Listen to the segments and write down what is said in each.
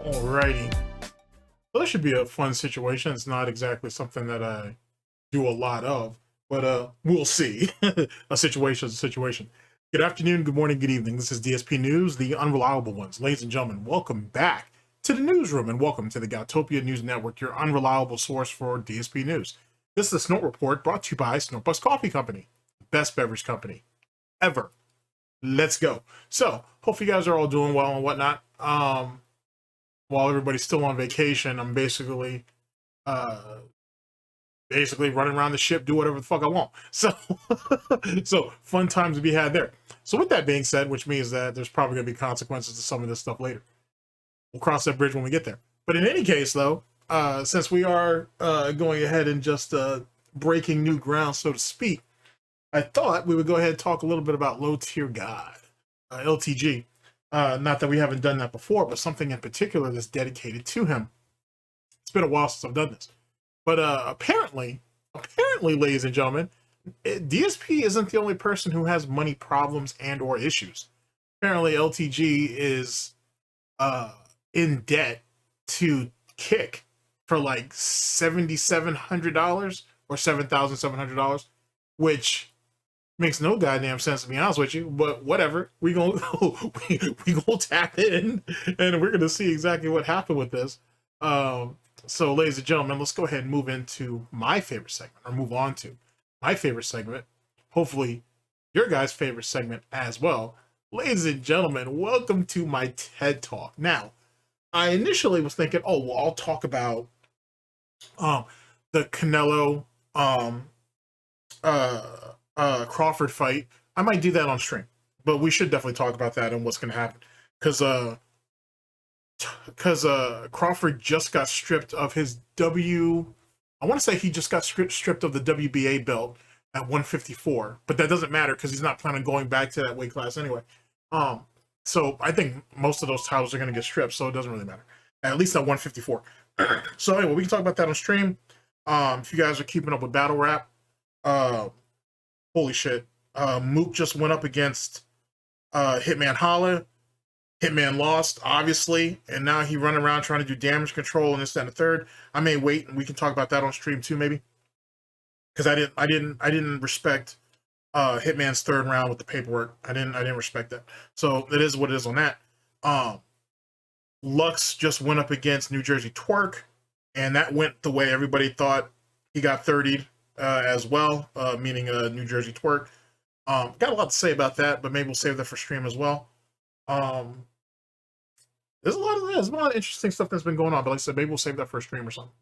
Alrighty. Well, this should be a fun situation. It's not exactly something that I do a lot of, but we'll see. A situation is a situation. Good afternoon, good morning, good evening. This is DSP News, the unreliable ones. Ladies and gentlemen, welcome back to the newsroom and welcome to the Goutopia News Network, your unreliable source for DSP News. This is the Snort Report brought to you by SNORTBUCKS Coffee Company, best beverage company ever. Let's go. So, hope you guys are all doing well and whatnot. While everybody's still on vacation, I'm basically running around the ship, do whatever the fuck I want. So, so fun times to be had there. So with that being said, which means that there's probably going to be consequences to some of this stuff later. We'll cross that bridge when we get there. But in any case, though, since we are going ahead and just breaking new ground, so to speak, I thought we would go ahead and talk a little bit about Lowtiergod, LTG. Not that we haven't done that before, but something in particular that's dedicated to him. It's been a while since I've done this. But apparently, ladies and gentlemen, DSP isn't the only person who has money problems and or issues. Apparently, LTG is in debt to Kick for like $7,700 or $7,700, which makes no goddamn sense, to be honest with you, but whatever. We gonna tap in and we're gonna see exactly what happened with this. So ladies and gentlemen, let's go ahead and move into my favorite segment, or move on to my favorite segment, hopefully your guys' favorite segment as well. Ladies and gentlemen, welcome to my TED Talk. Now, I initially was thinking, oh, well, I'll talk about the Canelo Crawford fight. I might do that on stream, but we should definitely talk about that and what's going to happen, because Crawford just got stripped of his I want to say he just got stripped of the WBA belt at 154, but that doesn't matter because he's not planning on going back to that weight class anyway. So I think most of those titles are going to get stripped, so it doesn't really matter, at least at 154. So anyway, we can talk about that on stream. If you guys are keeping up with battle rap, holy shit. Mook just went up against Hitman Holla. Hitman lost, obviously, and now he running around trying to do damage control and this, that, and the third. I may wait and we can talk about that on stream too, maybe. Because I didn't respect Hitman's third round with the paperwork. I didn't respect that. So it is what it is on that. Lux just went up against New Jersey Twerk, and that went the way everybody thought. He got 30'd as well, meaning New Jersey Twerk. Got a lot to say about that, but maybe we'll save that for stream as well. There's a lot of interesting stuff that's been going on, but like I said, maybe we'll save that for a stream or something.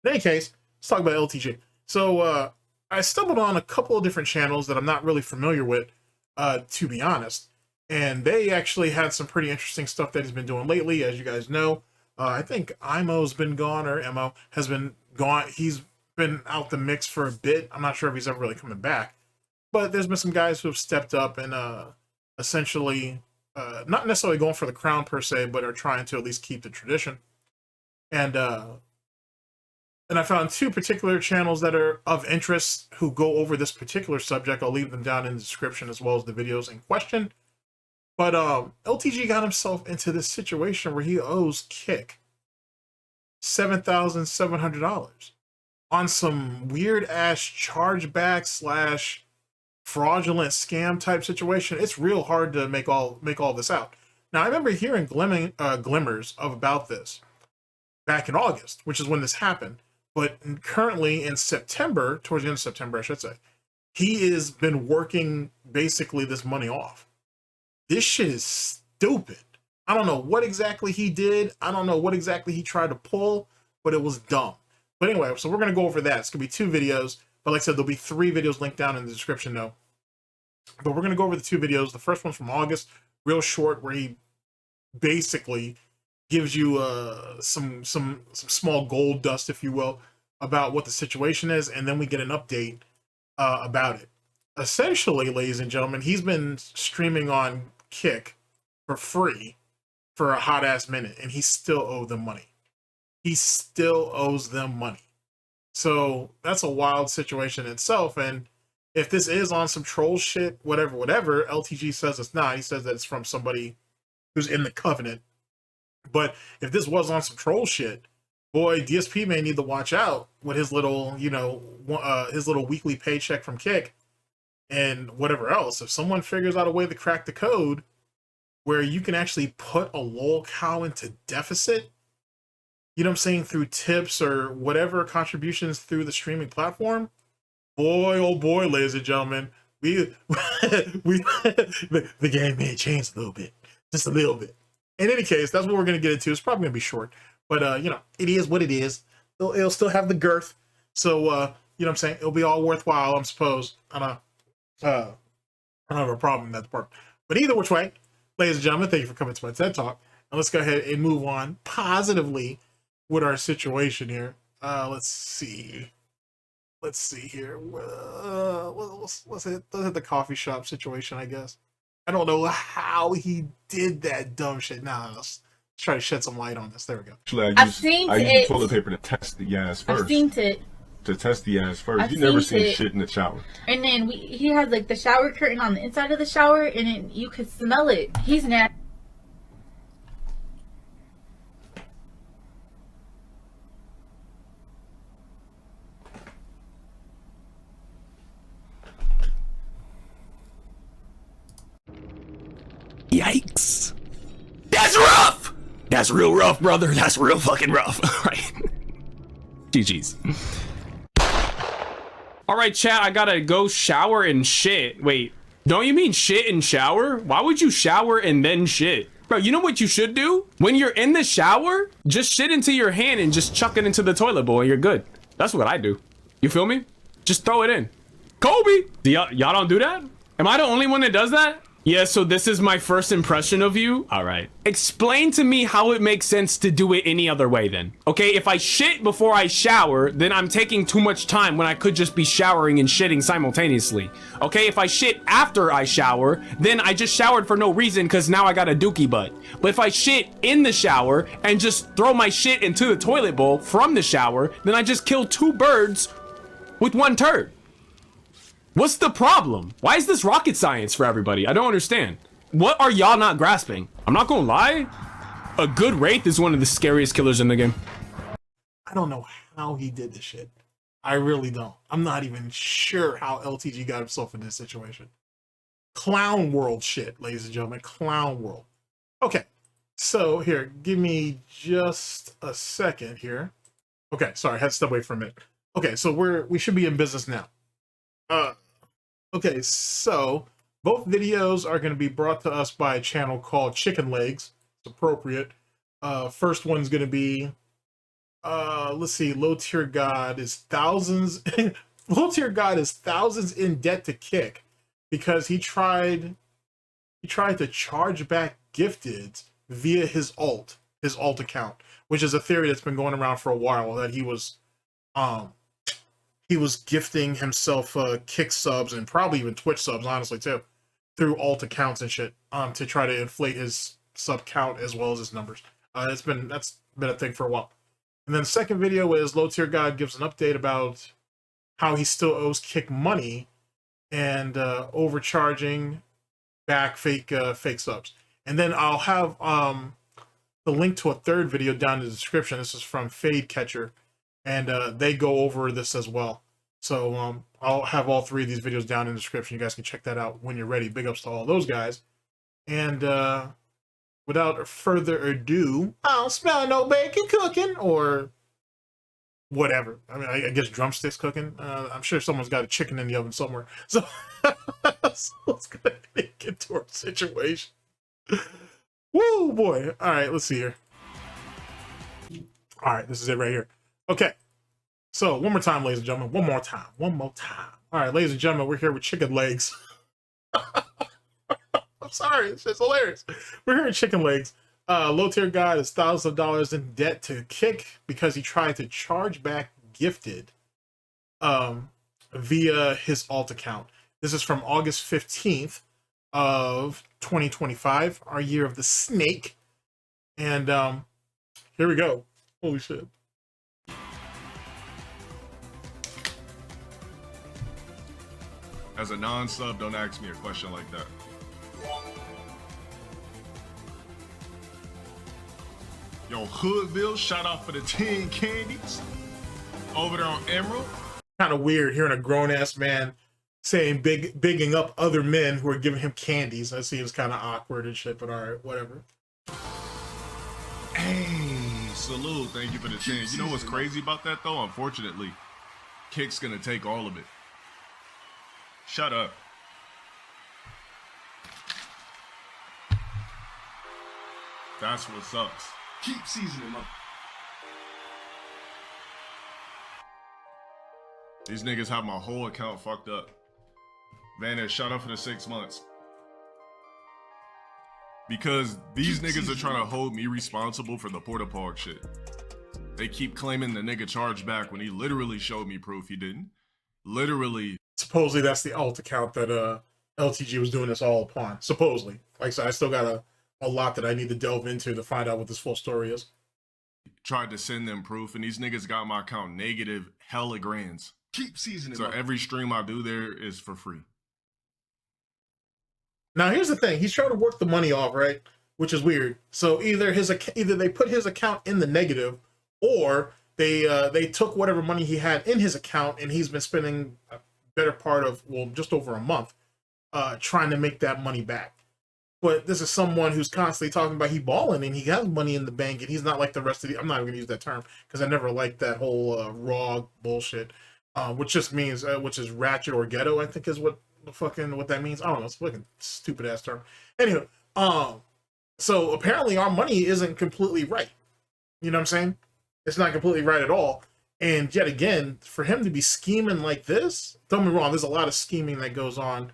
In any case, let's talk about LTG. So I stumbled on a couple of different channels that I'm not really familiar with, to be honest, and they actually had some pretty interesting stuff that he's been doing lately. As you guys know, I think Imo's been gone, or Mo has been gone. He's been out the mix for a bit. I'm not sure if he's ever really coming back, but there's been some guys who have stepped up and essentially not necessarily going for the crown per se, but are trying to at least keep the tradition. And I found two particular channels that are of interest who go over this particular subject. I'll leave them down in the description as well as the videos in question. But LTG got himself into this situation where he owes Kick $7,700 on some weird ass chargeback / fraudulent scam type situation. It's real hard to make all this out. Now, I remember hearing glimmers about this back in August, which is when this happened. But currently in September, towards the end of September, I should say, he has been working basically this money off. This shit is stupid. I don't know what exactly he did. I don't know what exactly he tried to pull, but it was dumb. But anyway, so we're going to go over that. It's going to be 2 videos. But like I said, there'll be 3 videos linked down in the description, though. But we're going to go over the 2 videos. The first one's from August, real short, where he basically gives you some small gold dust, if you will, about what the situation is, and then we get an update about it. Essentially, ladies and gentlemen, he's been streaming on Kick for free for a hot ass minute, and he still owed them money. He still owes them money. So that's a wild situation in itself. And if this is on some troll shit, whatever, LTG says it's not. He says that it's from somebody who's in the covenant. But if this was on some troll shit, boy, DSP may need to watch out with his little, his little weekly paycheck from Kick and whatever else. If someone figures out a way to crack the code where you can actually put a lol cow into deficit, you know what I'm saying, through tips or whatever contributions through the streaming platform, boy, oh boy, ladies and gentlemen, the game may change a little bit, just a little bit. In any case, that's what we're going to get into. It's probably going to be short, but it is what it is. It'll still have the girth. So, you know what I'm saying? It'll be all worthwhile, I suppose. I don't have a problem in that department. But either which way, ladies and gentlemen, thank you for coming to my TED Talk. And let's go ahead and move on positively with our situation here. Let's see here. Let's hit the coffee shop situation, I guess. I don't know how he did that dumb shit. Nah, let's try to shed some light on this. There we go. Actually, I use toilet paper to test the ass first. I've seen it. To test the ass first. You never seen shit in the shower. And then he had like the shower curtain on the inside of the shower, and then you could smell it. He's nasty. Yikes. That's rough! That's real rough, brother. That's real fucking rough. Alright. GG's. Alright, chat, I gotta go shower and shit. Wait, don't you mean shit and shower? Why would you shower and then shit? Bro, you know what you should do? When you're in the shower, just shit into your hand and just chuck it into the toilet bowl and you're good. That's what I do. You feel me? Just throw it in. Kobe! Y'all don't do that? Am I the only one that does that? Yeah, so this is my first impression of you? Alright. Explain to me how it makes sense to do it any other way then. Okay, if I shit before I shower, then I'm taking too much time when I could just be showering and shitting simultaneously. Okay, if I shit after I shower, then I just showered for no reason because now I got a dookie butt. But if I shit in the shower and just throw my shit into the toilet bowl from the shower, then I just killed two birds with one turd. What's the problem? Why is this rocket science for everybody? I don't understand. What are y'all not grasping? I'm not gonna lie. A good Wraith is one of the scariest killers in the game. I don't know how he did this shit. I really don't. I'm not even sure how LTG got himself in this situation. Clown world shit, ladies and gentlemen. Clown world. Okay, so here, give me just a second here. Okay, sorry, I had to step away for a minute. Okay, so we should be in business now. Okay, so both videos are going to be brought to us by a channel called Chicken Legs. It's appropriate. First one's going to be, let's see, Lowtiergod is thousands. Lowtiergod is thousands in debt to Kick because he tried to charge back gifted via his alt account, which is a theory that's been going around for a while, that he was gifting himself Kick subs and probably even Twitch subs, honestly, too, through alt accounts and shit, to try to inflate his sub count as well as his numbers. That's been a thing for a while. And then the second video is Lowtiergod gives an update about how he still owes Kick money and overcharging back fake subs. And then I'll have the link to a third video down in the description. This is from Fade Catcher, and they go over this as well. So I'll have all three of these videos down in the description. You guys can check that out when you're ready. Big ups to all those guys. And without further ado, I don't smell no bacon cooking or whatever. I mean, I guess drumsticks cooking. I'm sure someone's got a chicken in the oven somewhere. So, so let's go ahead and get to our situation. Woo, boy. All right, let's see here. All right, this is it right here. Okay. So, one more time, ladies and gentlemen. One more time. All right, ladies and gentlemen, we're here with Chicken Legs. sorry. It's just hilarious. We're here at Chicken Legs. Lowtiergod is thousands of dollars in debt to Kick because he tried to charge back Gifted via his alt account. This is from August 15th of 2025, our year of the snake. And here we go. Holy shit. As a non-sub, don't ask me a question like that. Yo, Hoodville, shout out for the 10 candies. Over there on Emerald. Kind of weird hearing a grown-ass man saying bigging up other men who are giving him candies. That seems kind of awkward and shit, but all right, whatever. Hey, salute. Thank you for the 10. You know what's crazy about that, though? Unfortunately, Kick's going to take all of it. Shut up. That's what sucks. Keep seasoning up. These niggas have my whole account fucked up. Vanna, shut up for the 6 months. Because these niggas are trying to hold me responsible for the Porta-Pog shit. They keep claiming the nigga charged back when he literally showed me proof he didn't. Literally. Supposedly that's the alt account that LTG was doing this all upon. Supposedly. Like I said, I still got a lot that I need to delve into to find out what this full story is. Tried to send them proof, and these niggas got my account negative hella grands. Keep seasoning. So every stream I do there is for free. Now here's the thing: he's trying to work the money off, right? Which is weird. So either they put his account in the negative, or they took whatever money he had in his account, and he's been spending a better part of, well, just over a month, trying to make that money back. But this is someone who's constantly talking about he balling and he has money in the bank, and he's not like the rest of the. I'm not even gonna use that term because I never liked that whole raw bullshit, which just means which is ratchet or ghetto. I think is what that means. I don't know. It's a fucking stupid ass term. Anyway, so apparently our money isn't completely right. You know what I'm saying? It's not completely right at all. And yet again, for him to be scheming like this, don't get me wrong, there's a lot of scheming that goes on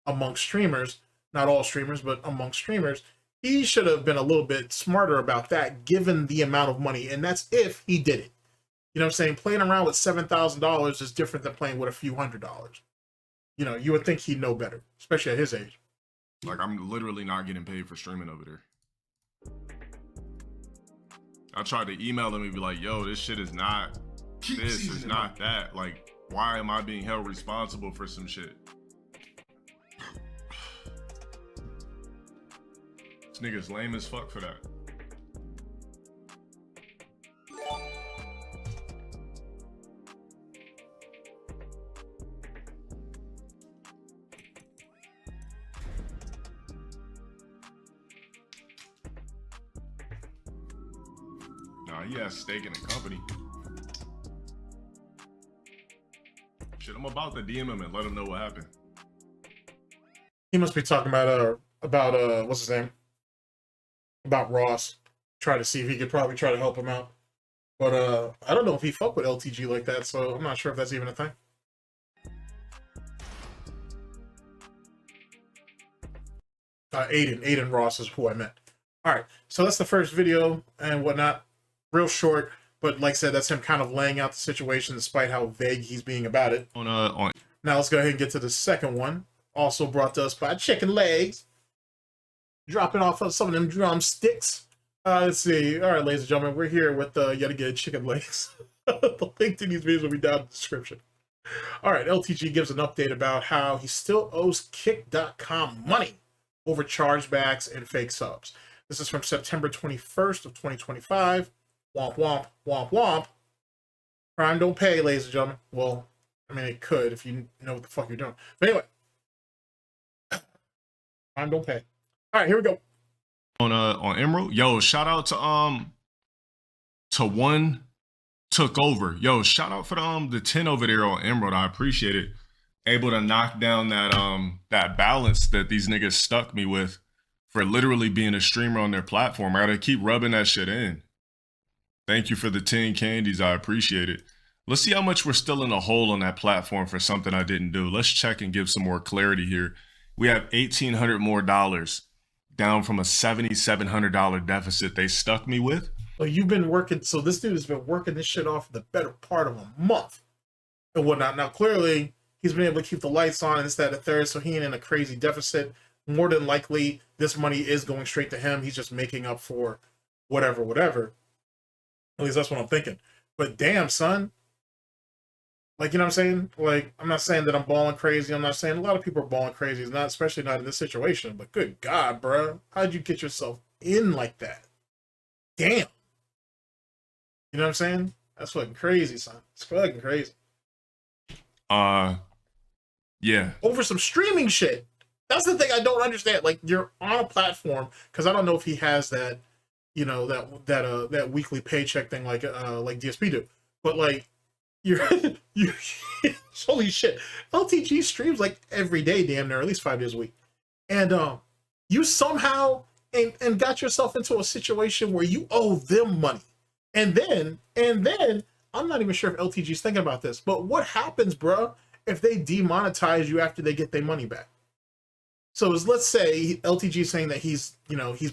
amongst streamers. Not all streamers, but amongst streamers. He should have been a little bit smarter about that, given the amount of money. And that's if he did it. You know what I'm saying? Playing around with $7,000 is different than playing with a few $100s. You know, you would think he'd know better, especially at his age. Like, I'm literally not getting paid for streaming over there. I tried to email him and be like, yo, this shit is not this, it's not that. Like, why am I being held responsible for some shit? This nigga's lame as fuck for that. Nah, he has stake in the company. Shit, I'm about to DM him and let him know what happened. He must be talking about what's his name? About Ross. Try to see if he could probably try to help him out. But I don't know if he fuck with LTG like that, so I'm not sure if that's even a thing. Aiden Ross is who I meant. All right, so that's the first video and whatnot. Real short, but like I said, that's him kind of laying out the situation despite how vague he's being about it. Now let's go ahead and get to the second one. Also brought to us by Chicken Legs. Dropping off of some of them drumsticks. Let's see. All right, ladies and gentlemen, we're here with yet again Chicken Legs. The link to these videos will be down in the description. All right, LTG gives an update about how he still owes Kick.com money over chargebacks and fake subs. This is from September 21st of 2025. Womp, womp, womp, womp. Crime don't pay, ladies and gentlemen. Well, I mean, it could if you know what the fuck you're doing. But anyway, crime don't pay. All right, here we go. On Emerald, yo, shout out to One Took Over. Yo, shout out for the 10 over there on Emerald. I appreciate it. Able to knock down that balance that these niggas stuck me with for literally being a streamer on their platform. I gotta keep rubbing that shit in. Thank you for the 10 candies. I appreciate it. Let's see how much we're still in the hole on that platform for something I didn't do. Let's check and give some more clarity here. We have $1,800 more down from a $7,700 deficit they stuck me with. So you've been working. So this dude has been working this shit off the better part of a month and whatnot. Now clearly he's been able to keep the lights on and this, that, and the third. So he ain't in a crazy deficit. More than likely, this money is going straight to him. He's just making up for whatever. At least that's what I'm thinking. But damn, son. Like, you know what I'm saying? Like, I'm not saying that I'm balling crazy. I'm not saying a lot of people are balling crazy. It's not, especially not in this situation. But good God, bro. How'd you get yourself in like that? Damn. You know what I'm saying? That's fucking crazy, son. It's fucking crazy. Yeah. Over some streaming shit. That's the thing I don't understand. Like, you're on a platform, because I don't know if he has that, you know, that weekly paycheck thing like DSP do. But like, you're holy shit. LTG streams like every day, damn near, at least 5 days a week. And you somehow and got yourself into a situation where you owe them money. And then I'm not even sure if LTG's thinking about this, but what happens, bro, if they demonetize you after they get their money back? So let's say LTG is saying that he's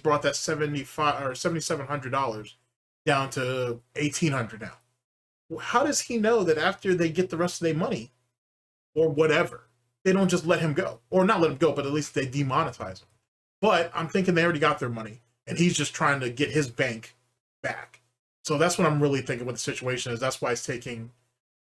brought that $7,500 or $7,700 down to $1,800 now. How does he know that after they get the rest of their money or whatever, they don't just let him go? Or not let him go, but at least they demonetize him. But I'm thinking they already got their money and he's just trying to get his bank back. So that's what I'm really thinking what the situation is. That's why it's taking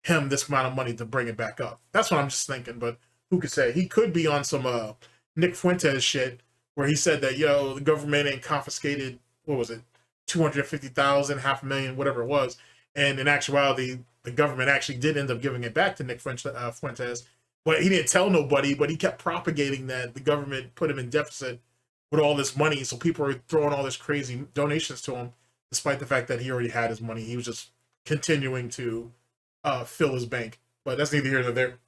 him this amount of money to bring it back up. That's what I'm just thinking, but who could say? He could be on some Nick Fuentes shit where he said that, the government ain't confiscated, what was it, 250,000, $500,000, whatever it was. And in actuality, the government actually did end up giving it back to Nick Fuentes. But he didn't tell nobody, but he kept propagating that the government put him in deficit with all this money. So people are throwing all this crazy donations to him, despite the fact that he already had his money. He was just continuing to fill his bank. But that's neither here nor there.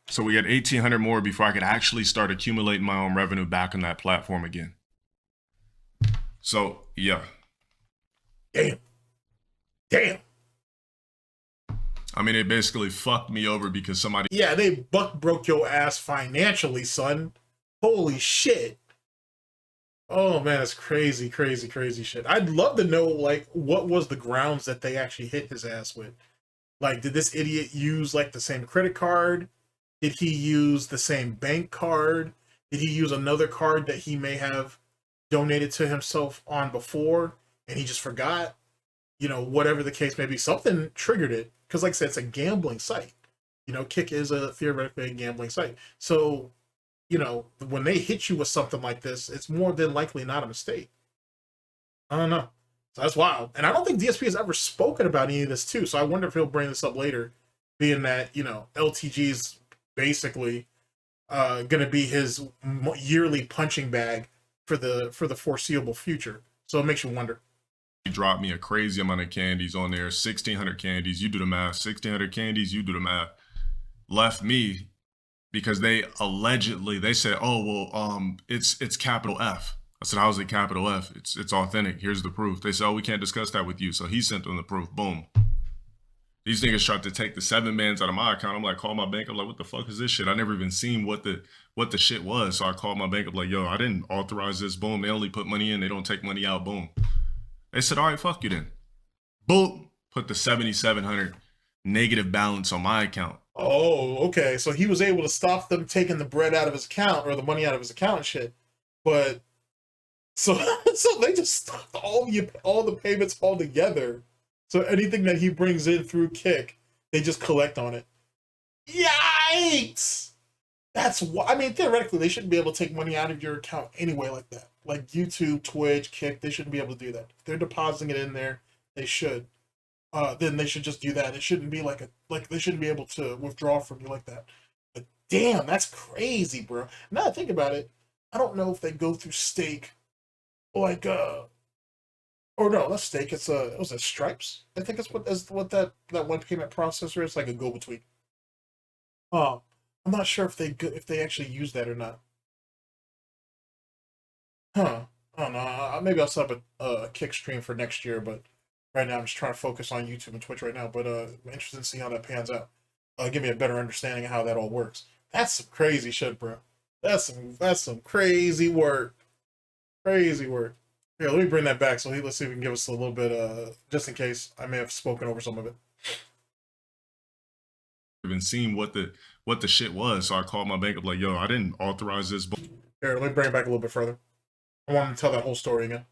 So we had 1,800 more before I could actually start accumulating my own revenue back on that platform again. So, yeah. Damn. I mean, it basically fucked me over because somebody... Yeah, they broke your ass financially, son. Holy shit. Oh, man, it's crazy shit. I'd love to know, like, what was the grounds that they actually hit his ass with? Like, did this idiot use, like, the same credit card? Did he use the same bank card? Did he use another card that he may have donated to himself on before and he just forgot? Whatever the case may be, something triggered it. Because like I said, it's a gambling site. Kick is theoretically a gambling site. So, when they hit you with something like this, it's more than likely not a mistake. I don't know. So that's wild. And I don't think DSP has ever spoken about any of this too. So I wonder if he'll bring this up later, being that, LTG's basically going to be his yearly punching bag for the foreseeable future. So it makes you wonder. He dropped me a crazy amount of candies on there, 1,600 candies, you do the math, 1,600 candies, you do the math. Left me because they said, oh, well, it's capital F. I said, how's it capital F? It's authentic. Here's the proof. They said, oh, we can't discuss that with you. So he sent them the proof. Boom. These niggas tried to take the 7 bands out of my account. I'm like, call my bank. I'm like, what the fuck is this shit? I never even seen what the shit was. So I called my bank. I'm like, yo, I didn't authorize this. Boom. They only put money in. They don't take money out. Boom. They said, all right, fuck you then. Boom. Put the 7,700 negative balance on my account. Oh, okay. So he was able to stop them taking the bread out of his account or the money out of his account and shit. But so they just stopped all the payments altogether. So anything that he brings in through Kick, they just collect on it. Yikes! That's why. I mean, theoretically, they shouldn't be able to take money out of your account anyway like that. Like YouTube, Twitch, Kick, they shouldn't be able to do that. If they're depositing it in there, they should. Then they should just do that. It shouldn't be like they shouldn't be able to withdraw from you like that. But damn, that's crazy, bro. Now that I think about it, I don't know if they go through Stake, like or no, that's Stake. It's was it Stripes? I think it's what that one payment processor is, like a go-between. I'm not sure if they actually use that or not. Huh. I don't know. Maybe I'll set up a Kick stream for next year, but right now I'm just trying to focus on YouTube and Twitch right now. But I'm interested to see how that pans out. Give me a better understanding of how that all works. That's some crazy shit, bro. That's some crazy work. Crazy work. Yeah, let me bring that back. So let's see if we can give us a little bit, just in case I may have spoken over some of it. Even seen what the shit was, so I called my bank up like, yo, I didn't authorize this. Here, let me bring it back a little bit further. I want him to tell that whole story again.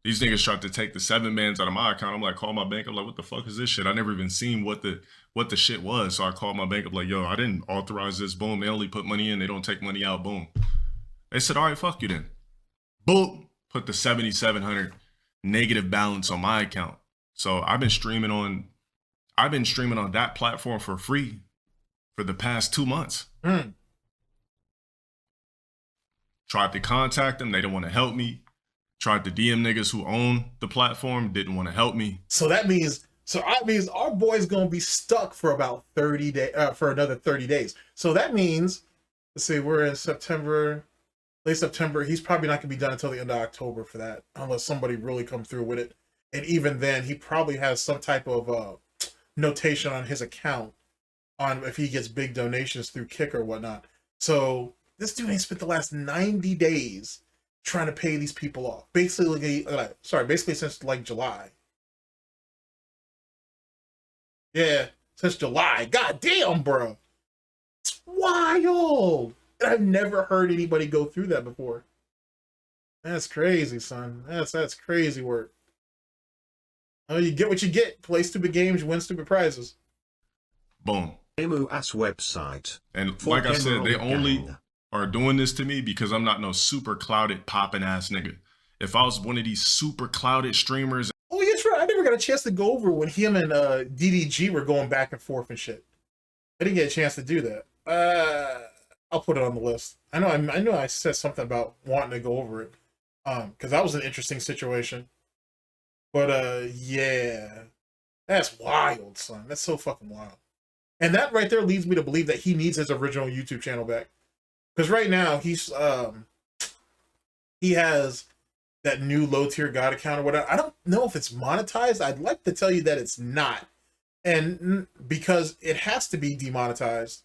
These niggas tried to take the 7 mans out of my account. I'm like, call my bank. I'm like, what the fuck is this shit? I never even seen what the shit was. So I called my bank up like, yo, I didn't authorize this. Boom. They only put money in. They don't take money out. Boom. They said, all right, fuck you then. Boom. Put the 7,700 negative balance on my account. So I've been streaming on that platform for free for the past 2 months. Tried to contact them. They don't want to help me. Tried to DM niggas who own the platform, didn't want to help me. So that means our boy's gonna be stuck for about 30 days, for another 30 days. So that means, let's see, we're in September, late September. He's probably not gonna be done until the end of October for that, unless somebody really come through with it. And even then, he probably has some type of notation on his account on if he gets big donations through Kick or whatnot. So this dude ain't spent the last 90 days trying to pay these people off. Basically, basically since like July. Yeah, since July. God damn, bro. It's wild. And I've never heard anybody go through that before. That's crazy, son. That's crazy work. Oh, you get what you get. Play stupid games, you win stupid prizes. Boom. EmuAS website. And like I said, they only are doing this to me because I'm not no super clouded popping ass nigga. If I was one of these super clouded streamers. Oh, yeah, true. I never got a chance to go over when him and DDG were going back and forth and shit. I didn't get a chance to do that. I'll put it on the list. I know I said something about wanting to go over it. Because that was an interesting situation. But yeah. That's wild, son. That's so fucking wild. And that right there leads me to believe that he needs his original YouTube channel back. Because right now he has that new Lowtiergod account or whatever. I don't know if it's monetized. I'd like to tell you that it's not. And because it has to be demonetized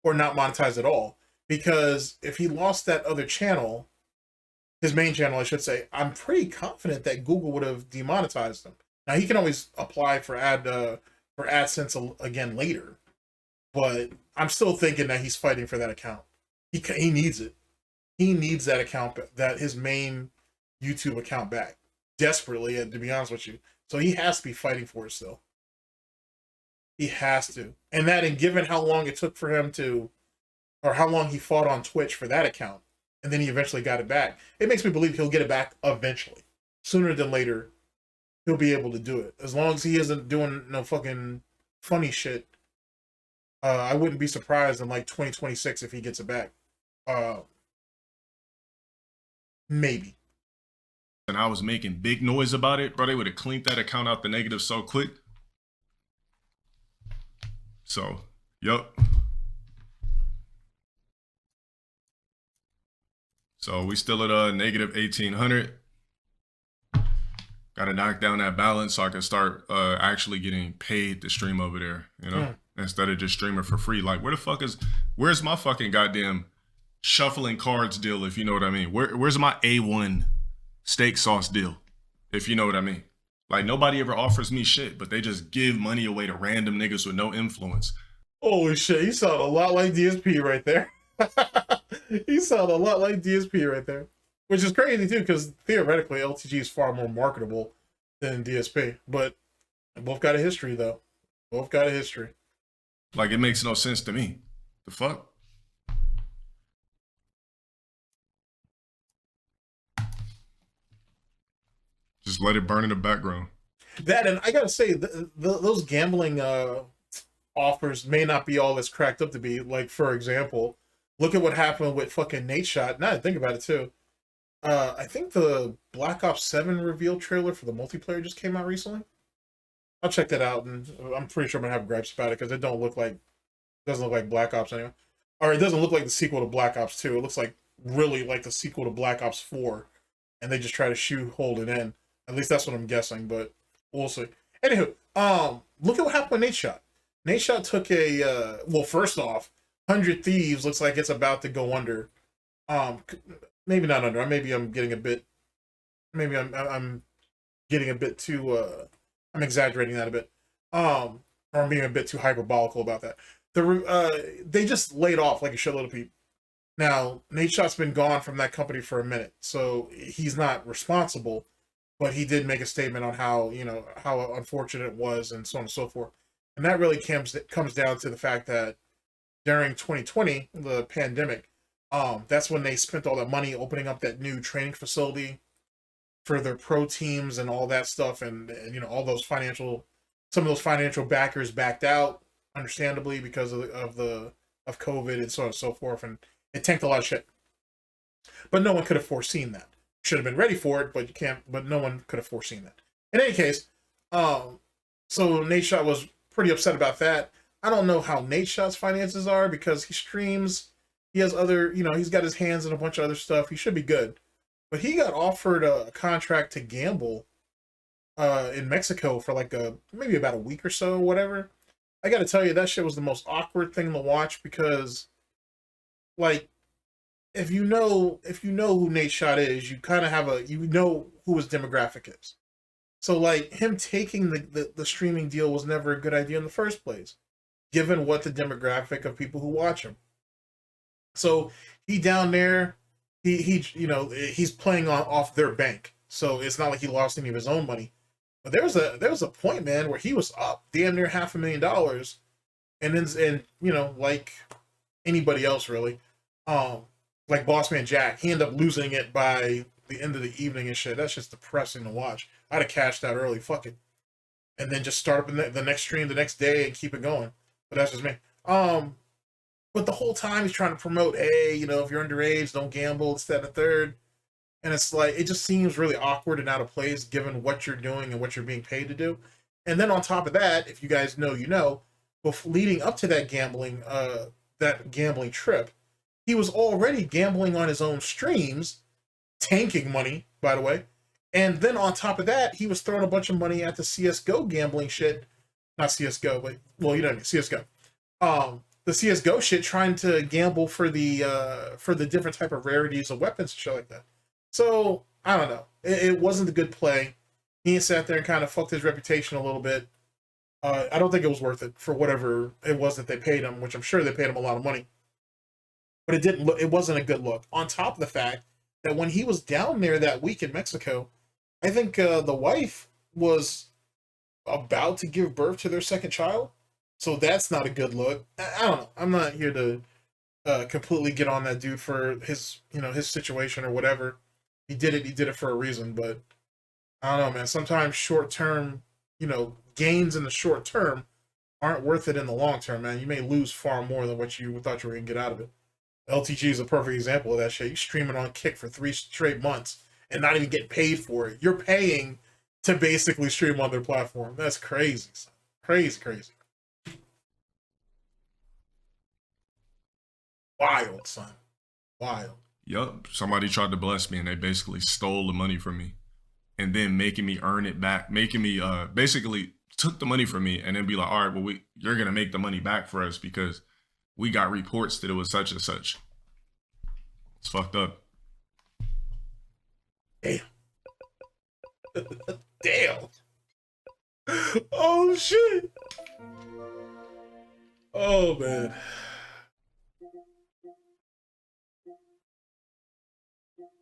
or not monetized at all. Because if he lost that other channel, his main channel, I should say, I'm pretty confident that Google would have demonetized him. Now he can always apply for AdSense again later. But I'm still thinking that he's fighting for that account. He needs it. He needs that account, that his main YouTube account back desperately, to be honest with you. So he has to be fighting for it still. He has to. And given how long it took for him to, or how long he fought on Twitch for that account, and then he eventually got it back, it makes me believe he'll get it back eventually. Sooner than later, he'll be able to do it. As long as he isn't doing no fucking funny shit, I wouldn't be surprised in like 2026 if he gets it back. Maybe. And I was making big noise about it, bro. They would have cleaned that account out the negative so quick. So, yup. So we still at negative 1,800. Got to knock down that balance so I can start actually getting paid to stream over there, you know, instead of just streaming for free. Like, where's my fucking goddamn shuffling cards deal, if you know what I mean? Where's my A1 steak sauce deal, if you know what I mean? Like, nobody ever offers me shit, but they just give money away to random niggas with no influence. Holy shit, you sound a lot like DSP right there. You sound a lot like DSP right there. Which is crazy too, because theoretically LTG is far more marketable than DSP. But both got a history though. Both got a history. Like, it makes no sense to me. The fuck? Just let it burn in the background. That, and I gotta say, those gambling offers may not be all that's cracked up to be. Like, for example, look at what happened with fucking Nate Shot. Now I think about it too. I think the Black Ops 7 reveal trailer for the multiplayer just came out recently. I'll check that out, and I'm pretty sure I'm gonna have gripes about it because it doesn't look like Black Ops anyway. Or it doesn't look like the sequel to Black Ops 2. It looks like really like the sequel to Black Ops 4, and they just try to shoehole it in. At least that's what I'm guessing, but we'll see. Anywho, look at what happened with Nate Shot. Nate Shot took a well, first off, 100 Thieves looks like it's about to go under. Maybe not under. Maybe I'm getting a bit. Maybe I'm getting a bit too. I'm exaggerating that a bit. Or I'm being a bit too hyperbolical about that. They just laid off like a shitload of people. Now, Nate Shot's been gone from that company for a minute, so he's not responsible, but he did make a statement on how, how unfortunate it was and so on and so forth. And that really comes down to the fact that during 2020, the pandemic, that's when they spent all that money opening up that new training facility for their pro teams and all that stuff. And all those some of those financial backers backed out, understandably, because of COVID and so on and so forth. And it tanked a lot of shit. But no one could have foreseen that. Should have been ready for it, but no one could have foreseen that. In any case, so Nate Shot was pretty upset about that. I don't know how Nate Shot's finances are because he streams, he has other, he's got his hands in a bunch of other stuff. He should be good. But he got offered a contract to gamble in Mexico for maybe about a week or so, whatever. I gotta tell you, that shit was the most awkward thing to watch because if you know who Nate Shot is, you kind of have who his demographic is. So him taking the streaming deal was never a good idea in the first place, given what the demographic of people who watch him. So he down there, he's playing off their bank. So it's not like he lost any of his own money. But there was a point, man, where he was up damn near $500,000, and then like anybody else really, like Bossman Jack, he ended up losing it by the end of the evening and shit. That's just depressing to watch. I'd have cashed out early, fuck it, and then just start up the next stream the next day and keep it going. But that's just me. But the whole time he's trying to promote, hey, if you're underage, don't gamble, it's that and the third. And it's it just seems really awkward and out of place given what you're doing and what you're being paid to do. And then on top of that, if you guys know, leading up to that gambling trip, he was already gambling on his own streams, tanking money, by the way. And then on top of that, he was throwing a bunch of money at the CSGO gambling shit. Not CSGO, but, well, you know what I mean, CSGO. The CSGO shit, trying to gamble for the different type of rarities of weapons and shit like that. So, I don't know. It wasn't a good play. He sat there and kind of fucked his reputation a little bit. I don't think it was worth it for whatever it was that they paid him, which I'm sure they paid him a lot of money. But it wasn't a good look. On top of the fact that when he was down there that week in Mexico, I think the wife was about to give birth to their second child. So that's not a good look. I don't know. I'm not here to completely get on that dude for his situation or whatever. He did it for a reason, but I don't know, man. Sometimes short-term, gains in the short term aren't worth it in the long term, man. You may lose far more than what you thought you were going to get out of it. LTG is a perfect example of that shit. You streaming on Kick for 3 straight months and not even get paid for it. You're paying to basically stream on their platform. That's crazy, son. Crazy. Wild, son. Wild. Yup. Somebody tried to bless me and they basically stole the money from me and then making me earn it back, making me basically took the money from me and then be like, all right, well, you're going to make the money back for us because we got reports that it was such and such. It's fucked up. Damn. Damn. Oh, shit. Oh, man.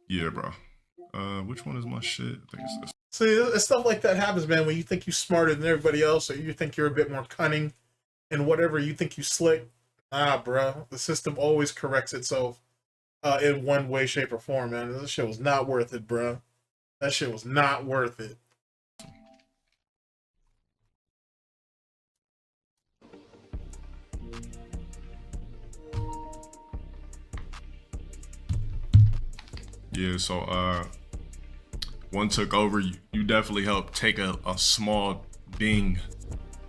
Yeah, bro. Which one is my shit? I think it's this. See, stuff like that happens, man, when you think you're smarter than everybody else or you think you're a bit more cunning and whatever, you think you slick. Bro. The system always corrects itself in one way, shape, or form, man. This shit was not worth it, bro. That shit was not worth it. Yeah, so one took over. You definitely helped take a small ding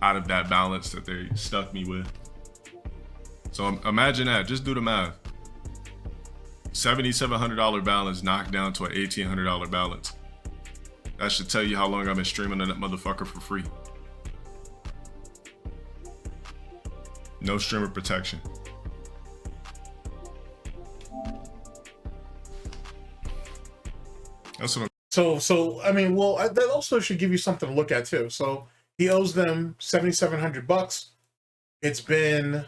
out of that balance that they stuck me with. So imagine that. Just do the math. $7,700 balance knocked down to an $1,800 balance. That should tell you how long I've been streaming on that motherfucker for free. No streamer protection. That's what I'm So I mean, well, that also should give you something to look at too. So he owes them $7,700. It's been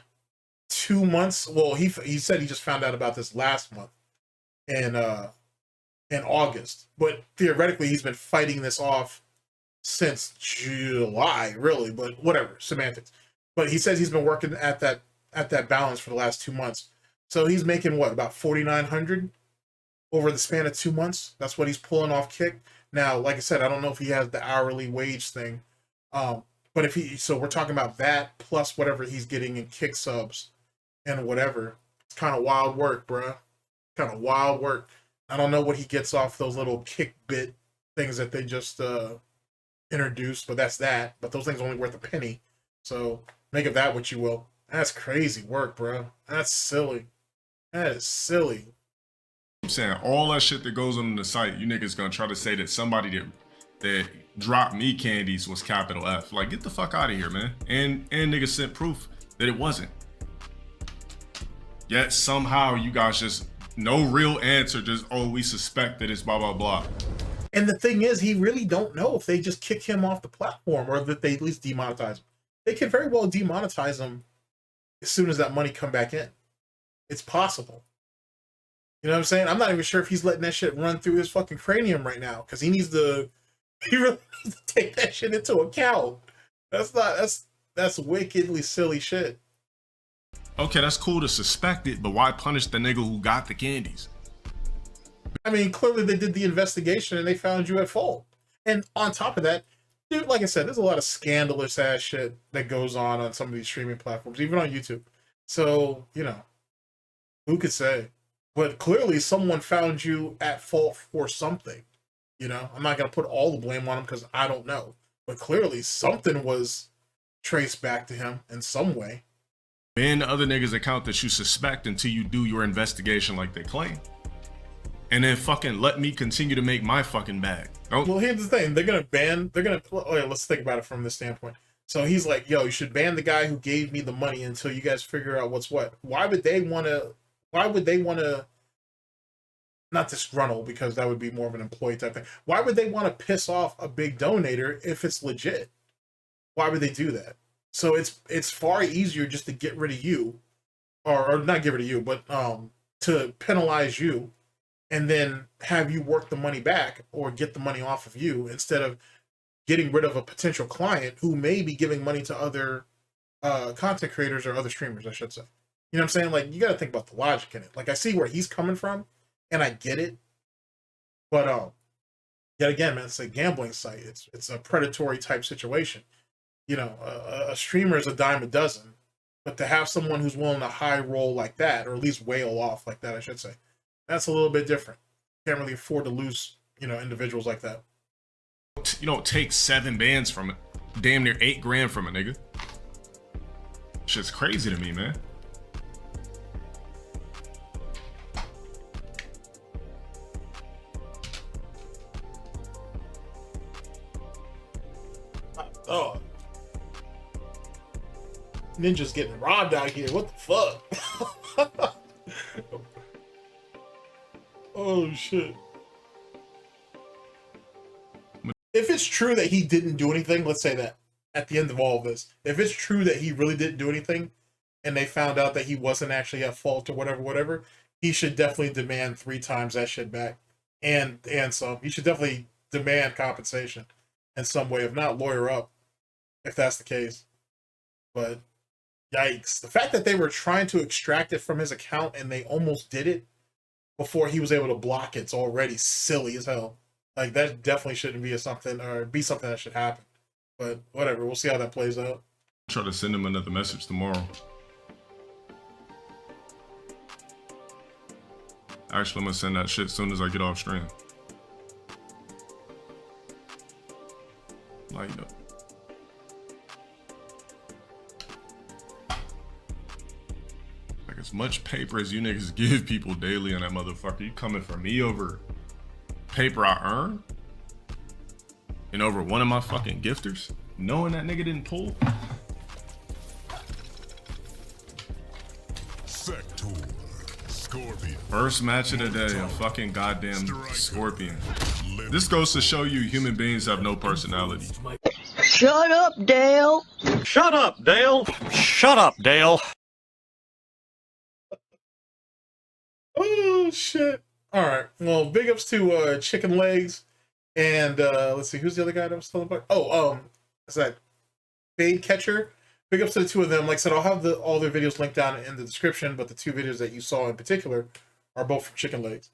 2 months. Well, he said he just found out about this last month in August, but theoretically he's been fighting this off since July, really. But whatever, semantics. But he says he's been working at that balance for the last 2 months. So he's making what, about $4,900 over the span of 2 months. That's what he's pulling off Kick. Now, like I said, I don't know if he has the hourly wage thing. But so we're talking about that plus whatever he's getting in Kick subs and whatever. It's kind of wild work, bruh. Kind of wild work. I don't know what he gets off those little Kick bit things that they just introduced, but that's that. But those things are only worth a penny. So make of that what you will. That's crazy work, bro. That's silly. That is silly. I'm saying all that shit that goes on the site, you niggas gonna try to say that somebody that dropped me candies was capital F. Like, get the fuck out of here, man. And niggas sent proof that it wasn't. Yet somehow you guys just no real answer, just, oh, we suspect that it's blah blah blah. And the thing is, he really don't know if they just kick him off the platform or that they at least demonetize him. They could very well demonetize him as soon as that money come back in. It's possible. You know what I'm saying? I'm not even sure if he's letting that shit run through his fucking cranium right now, because he really needs to take that shit into account. That's wickedly silly shit. Okay, that's cool to suspect it, but why punish the nigga who got the candies? I mean, clearly they did the investigation and they found you at fault. And on top of that, dude, like I said, there's a lot of scandalous ass shit that goes on some of these streaming platforms, even on YouTube. So, you know, who could say? But clearly someone found you at fault for something. You know, I'm not going to put all the blame on him because I don't know. But clearly something was traced back to him in some way. Ban the other niggas' account that you suspect until you do your investigation like they claim. And then fucking let me continue to make my fucking bag. Don't. Well, here's the thing. Let's think about it from this standpoint. So he's like, yo, you should ban the guy who gave me the money until you guys figure out what's what. Why would they want to, not disgruntle, because that would be more of an employee type thing. Why would they want to piss off a big donator if it's legit? Why would they do that? So it's far easier just to get rid of you, or not get rid of you, but to penalize you, and then have you work the money back or get the money off of you, instead of getting rid of a potential client who may be giving money to other content creators or other streamers, I should say. You know what I'm saying? Like, you got to think about the logic in it. Like, I see where he's coming from, and I get it. But yet again, man, it's a gambling site. It's a predatory type situation. You know, a streamer is a dime a dozen, but to have someone who's willing to high roll like that, or at least whale off like that, I should say, that's a little bit different. Can't really afford to lose, you know, individuals like that. You don't take 7 bands from it. Damn near 8 grand from a nigga. Shit's crazy to me, man. Oh, Ninja's getting robbed out here. What the fuck? Oh shit. If it's true that he didn't do anything, let's say that at the end of all of this, if it's true that he really didn't do anything and they found out that he wasn't actually at fault or whatever, he should definitely demand 3 times that shit back. And some. He should definitely demand compensation in some way, if not lawyer up, if that's the case. But yikes. The fact that they were trying to extract it from his account and they almost did it before he was able to block it's already silly as hell. Like, that definitely shouldn't be something that should happen. But whatever, we'll see how that plays out. Try to send him another message tomorrow. Actually, I'm gonna send that shit as soon as I get off stream. Like, as much paper as you niggas give people daily on that motherfucker, you coming for me over paper I earn? And over one of my fucking gifters? Knowing that nigga didn't pull? Sector, Scorpion. First match of the day, a fucking goddamn scorpion. This goes to show you human beings have no personality. Shut up, Dale. Shut up, Dale. Shut up, Dale. Oh shit. Alright. Well, big ups to Chicken Legs and let's see, who's the other guy that was telling about? Oh, is that Fade Catcher? Big ups to the two of them. Like I said, I'll have all their videos linked down in the description, but the two videos that you saw in particular are both from Chicken Legs.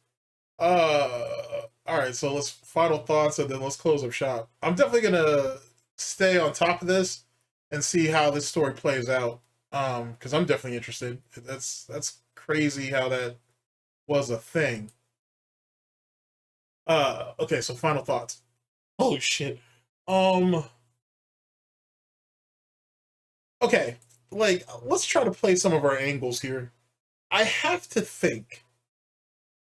Alright, so let's final thoughts and then let's close up shop. I'm definitely gonna stay on top of this and see how this story plays out. Because I'm definitely interested. That's crazy how that was a thing. Okay, so final thoughts. Holy shit. Okay, like, let's try to play some of our angles here. I have to think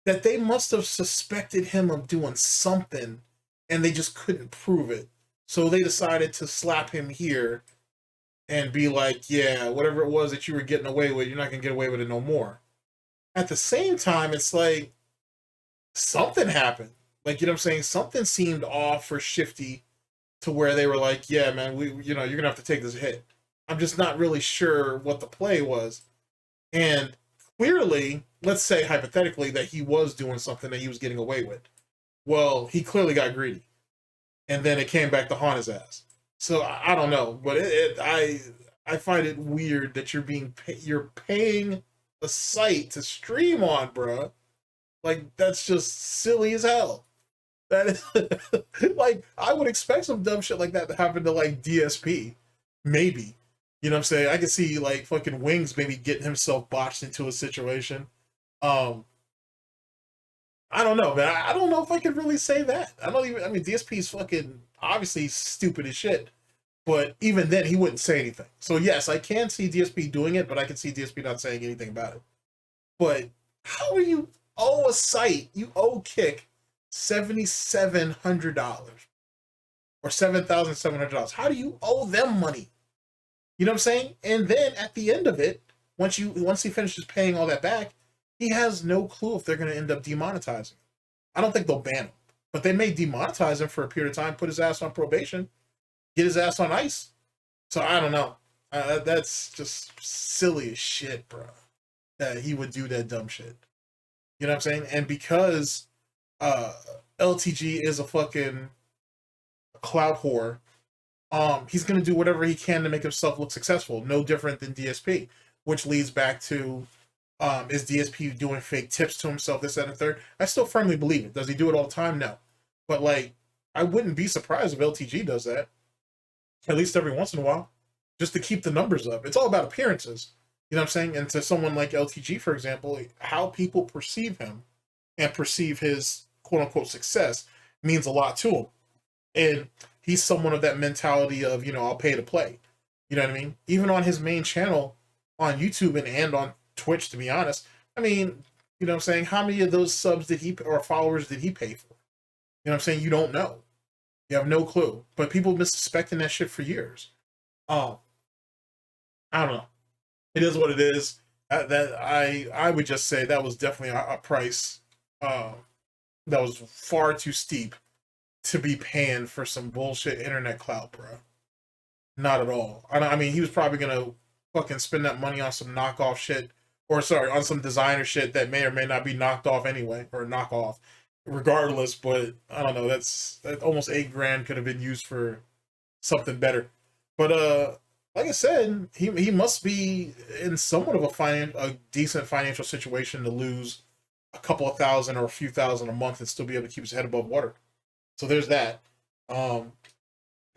that they must have suspected him of doing something and they just couldn't prove it. So they decided to slap him here and be like, yeah, whatever it was that you were getting away with, you're not going to get away with it no more. At the same time, it's like something happened. Like, you know what I'm saying? Something seemed off or shifty to where they were like, yeah, man, you're going to have to take this hit. I'm just not really sure what the play was. And clearly, let's say hypothetically that he was doing something that he was getting away with. Well, he clearly got greedy. And then it came back to haunt his ass. So I don't know, but I find it weird that you're paying a site to stream on, bruh. Like, that's just silly as hell. That is like, I would expect some dumb shit like that to happen to like DSP, maybe. You know what I'm saying? I could see like fucking Wings maybe getting himself botched into a situation. I don't know, man. I don't know if I could really say that. I mean, DSP's fucking obviously stupid as shit. But even then, he wouldn't say anything. So yes, I can see DSP doing it, but I can see DSP not saying anything about it. But how are you owe a site, you owe Kick $7,700 or $7,700. How do you owe them money? You know what I'm saying? And then at the end of it, once he finishes paying all that back, he has no clue if they're going to end up demonetizing. I don't think they'll ban him, but they may demonetize him for a period of time, put his ass on probation, get his ass on ice. So I don't know. That's just silly as shit, bro. That he would do that dumb shit. You know what I'm saying? And because LTG is a fucking clout whore, he's going to do whatever he can to make himself look successful. No different than DSP, which leads back to, is DSP doing fake tips to himself, this, that, and the third? I still firmly believe it. Does he do it all the time? No. But, like, I wouldn't be surprised if LTG does that. At least every once in a while. Just to keep the numbers up. It's all about appearances. You know what I'm saying? And to someone like LTG, for example, how people perceive him and perceive his quote-unquote success means a lot to him. And he's someone of that mentality of, you know, I'll pay to play. You know what I mean? Even on his main channel on YouTube and on Twitch, to be honest, I mean, you know what I'm saying? How many of those subs or followers did he pay for? You know what I'm saying? You don't know. You have no clue. But people have been suspecting that shit for years. I don't know. It is what it is. I would just say that was definitely a price that was far too steep to be paying for some bullshit internet clout, bro. Not at all. I mean, he was probably gonna fucking spend that money on some knockoff shit, or sorry, on some designer shit that may or may not be knocked off anyway, or knockoff, regardless. But I don't know. That almost $8,000 could have been used for something better. But like I said, he must be in somewhat of a decent financial situation to lose a couple of thousand or a few thousand a month and still be able to keep his head above water. So there's that. And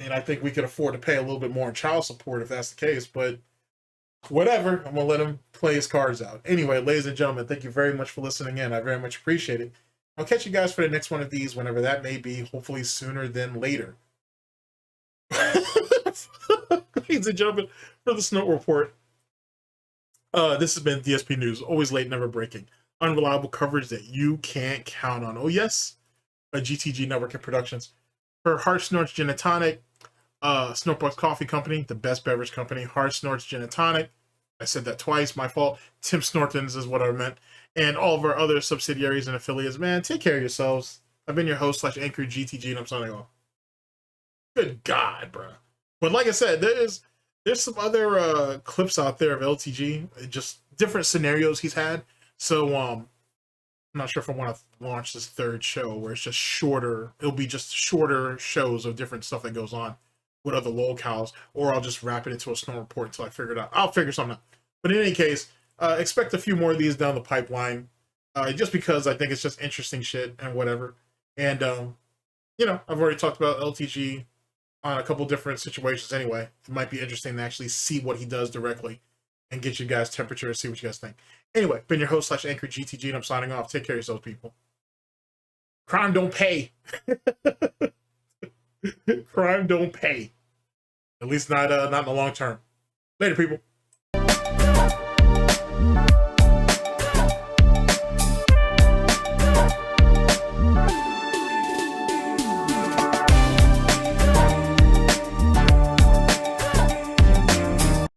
I think we could afford to pay a little bit more in child support if that's the case, but whatever. I'm going to let him play his cards out. Anyway, ladies and gentlemen, thank you very much for listening in. I very much appreciate it. I'll catch you guys for the next one of these, whenever that may be, hopefully sooner than later. Ladies and gentlemen, for the Snort Report, this has been DSP News. Always late, never breaking. Unreliable coverage that you can't count on. Oh, yes. A GTG Network of Productions. For Hard Snorts Gin and Tonic, SNORTBUCKS Coffee Company, the best beverage company. Hard Snorts Gin and Tonic. I said that twice, my fault. Tim Snortons is what I meant. And all of our other subsidiaries and affiliates, man, take care of yourselves. I've been your host / anchor GTG, and I'm signing off. Good God, bro. But like I said, there's some other clips out there of LTG, just different scenarios he's had. So I'm not sure if I want to launch this third show where it's just shorter. It'll be just shorter shows of different stuff that goes on with other locales, or I'll just wrap it into a Snort report until I figure it out. I'll figure something out. But in any case, expect a few more of these down the pipeline, just because I think it's just interesting shit and whatever. And, you know, I've already talked about LTG on a couple different situations anyway. It might be interesting to actually see what he does directly and get you guys' temperature and see what you guys think. Anyway, been your host / anchor GTG, and I'm signing off. Take care of yourselves, people. Crime don't pay. Crime don't pay. At least not in the long term. Later, people.